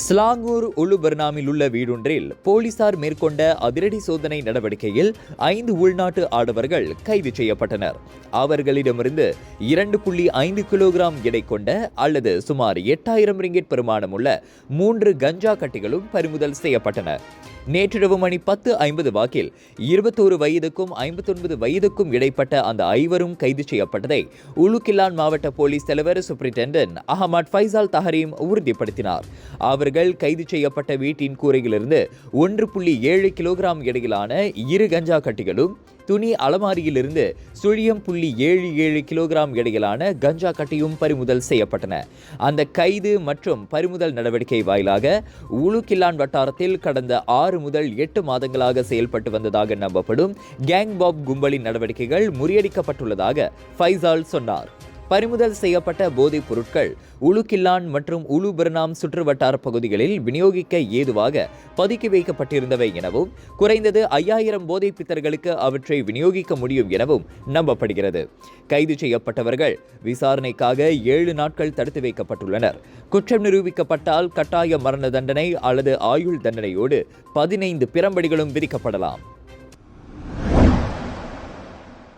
ஸ்லாங்கூர் உலுபர்னாமில் உள்ள வீடொன்றில் போலீசார் மேற்கொண்ட அதிரடி சோதனை நடவடிக்கையில் 5 உள்நாட்டு ஆடவர்கள் கைது செய்யப்பட்டனர். அவர்களிடமிருந்து 2.5 கிலோகிராம் எடை கொண்ட அல்லது சுமார் 8000 ரிங்கிட் பெறுமானமுள்ள 3 கஞ்சா கட்டிகளும் பறிமுதல் செய்யப்பட்டன. நேற்றிரவு மணி 10:50 வாக்கில் 21 வயதுக்கும் 59 வயதுக்கும் இடைப்பட்ட அந்த 5 கைது செய்யப்பட்டதை உலுகில்லான் மாவட்ட போலீஸ் தலைவர் சூப்பரிண்டென்டென்ட் அஹமத் ஃபைசால் தஹரீம் உறுதிப்படுத்தினார். அவர்கள் கைது செய்யப்பட்ட வீட்டின் கூரையிலிருந்து 1.7 கிலோகிராம் எடையிலான 2 கஞ்சா கட்டிகளும், துணி அலமாரியிலிருந்து 0.77 கிலோகிராம் எடையிலான கஞ்சா கட்டியும் பறிமுதல் செய்யப்பட்டன. அந்த கைது மற்றும் பறிமுதல் நடவடிக்கை வாயிலாக உலுகில்லான் வட்டாரத்தில் கடந்த 6 முதல் 8 மாதங்களாக செயல்பட்டு வந்ததாக நம்பப்படும் கேங் பாப் கும்பலின் நடவடிக்கைகள் முறியடிக்கப்பட்டுள்ளதாக ஃபைசால் சொன்னார். பறிமுதல் செய்யப்பட்ட போதைப் பொருட்கள் உலுகில்லான் மற்றும் உலுபர்னாம் சுற்றுவட்டார பகுதிகளில் விநியோகிக்க ஏதுவாக பதுக்கி வைக்கப்பட்டிருந்தவை எனவும், குறைந்தது 5000 போதைப் பித்தர்களுக்கு அவற்றை விநியோகிக்க முடியும் எனவும் நம்பப்படுகிறது. கைது செய்யப்பட்டவர்கள் விசாரணைக்காக 7 நாட்கள் தடுத்து வைக்கப்பட்டுள்ளனர். குற்றம் நிரூபிக்கப்பட்டால் கட்டாய மரண தண்டனை அல்லது ஆயுள் தண்டனையோடு 15 பிரம்படிகளும் விதிக்கப்படலாம்.